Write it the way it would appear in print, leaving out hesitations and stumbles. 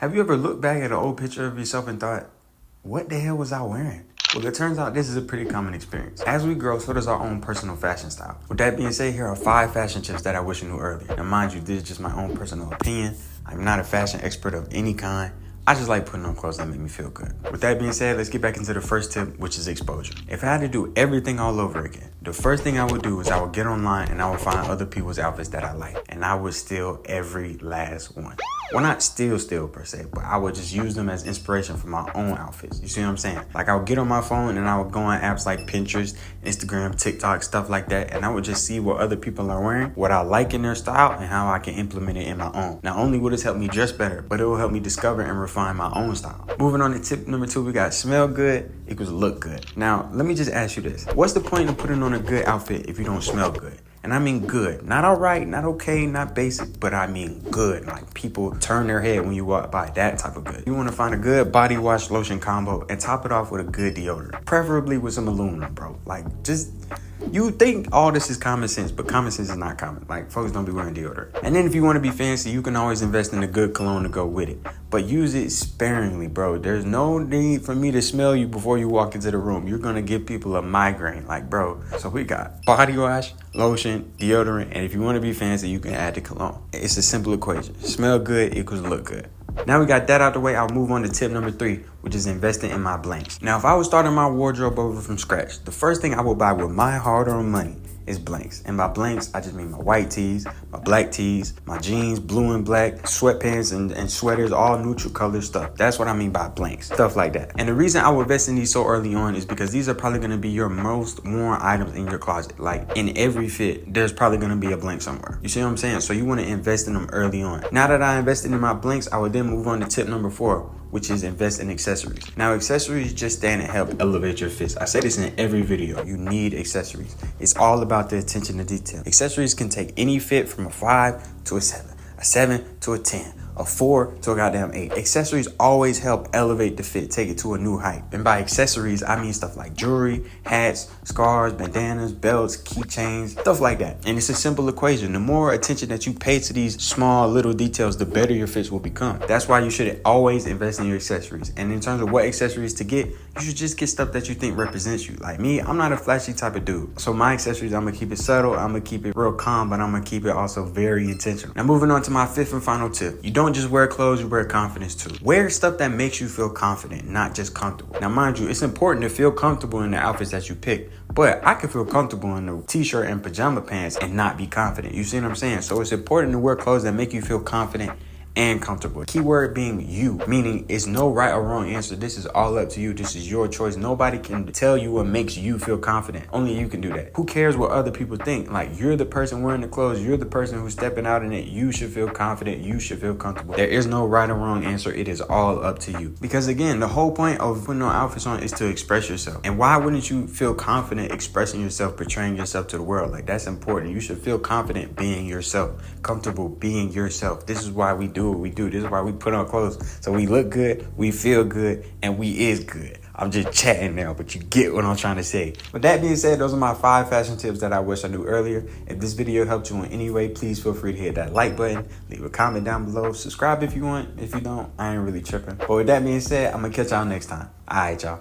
Have you ever looked back at an old picture of yourself and thought, what the hell was I wearing? Well, it turns out this is a pretty common experience. As we grow, so does our own personal fashion style. With that being said, here are 5 fashion tips that I wish I knew earlier. Now, mind you, this is just my own personal opinion. I'm not a fashion expert of any kind. I just like putting on clothes that make me feel good. With that being said, let's get back into the first tip, which is exposure. If I had to do everything all over again, the first thing I would do is I would get online and I would find other people's outfits that I like. And I would steal every last one. Well, not steal per se, but I would just use them as inspiration for my own outfits. You see what I'm saying? Like, I would get on my phone and I would go on apps like Pinterest, Instagram, TikTok, stuff like that. And I would just see what other people are wearing, what I like in their style, and how I can implement it in my own. Not only will this help me dress better, but it will help me discover and refine my own style. Moving on to tip number 2, we got smell good equals look good. Now, let me just ask you this. What's the point of putting on a good outfit if you don't smell good? And I mean good, not all right, not okay, not basic, but I mean good. Like, people turn their head when you walk by, that type of good. You want to find a good body wash lotion combo and top it off with a good deodorant, preferably with some aluminum, bro. Like, just, you think all this is common sense, but common sense is not common. Like, folks don't be wearing deodorant. And then if you want to be fancy, you can always invest in a good cologne to go with it, but use it sparingly, bro. There's no need for me to smell you before you walk into the room. You're gonna give people a migraine, like, bro. So we got body wash, lotion, deodorant, and if you want to be fancy, you can add the cologne. It's a simple equation. Smell good equals look good. Now we got that out the way, I'll move on to tip number 3, which is investing in my blanks. Now, if I was starting my wardrobe over from scratch, the first thing I would buy with my hard-earned money is blanks. And by blanks, I just mean my white tees, my black tees, my jeans, blue and black, sweatpants and sweaters, all neutral color stuff. That's what I mean by blanks, stuff like that. And the reason I would invest in these so early on is because these are probably going to be your most worn items in your closet. Like, in every fit, there's probably going to be a blank somewhere. You see what I'm saying? So you want to invest in them early on. Now that I invested in my blanks, I would then move on to tip number 4, which is invest in accessories. Now, accessories just stand to help elevate your fits. I say this in every video. You need accessories. It's all about the attention to detail. Accessories can take any fit from a 5 to a 7, a 7 to a 10, a 4 to a goddamn 8. Accessories always help elevate the fit, take it to a new height. And by accessories, I mean stuff like jewelry, hats, scarves, bandanas, belts, keychains, stuff like that. And it's a simple equation. The more attention that you pay to these small little details, the better your fits will become. That's why you should always invest in your accessories. And in terms of what accessories to get, you should just get stuff that you think represents you. Like me, I'm not a flashy type of dude. So my accessories, I'm gonna keep it subtle, I'm gonna keep it real calm, but I'm gonna keep it also very intentional. Now, moving on to my 5th and final tip. You don't just wear clothes, you wear confidence too. Wear stuff that makes you feel confident, not just comfortable. Now, mind you, it's important to feel comfortable in the outfits that you pick, but I can feel comfortable in the t-shirt and pajama pants and not be confident. You see what I'm saying? So it's important to wear clothes that make you feel confident and comfortable. Keyword being you, meaning it's no right or wrong answer. This is all up to you. This is your choice. Nobody can tell you what makes you feel confident. Only you can do that. Who cares what other people think? Like, you're the person wearing the clothes. You're the person who's stepping out in it. You should feel confident. You should feel comfortable. There is no right or wrong answer. It is all up to you. Because again, the whole point of putting on outfits on is to express yourself. And why wouldn't you feel confident expressing yourself, portraying yourself to the world? Like, that's important. You should feel confident being yourself, comfortable being yourself. This is why we do what we do. This is why we put on clothes. So we look good, we feel good, and we is good. I'm just chatting now, but you get what I'm trying to say. With that being said, those are my 5 fashion tips that I wish I knew earlier. If this video helped you in any way, please feel free to hit that like button, leave a comment down below, subscribe if you want. If you don't, I ain't really tripping. But with that being said, I'm gonna catch y'all next time. All right, y'all.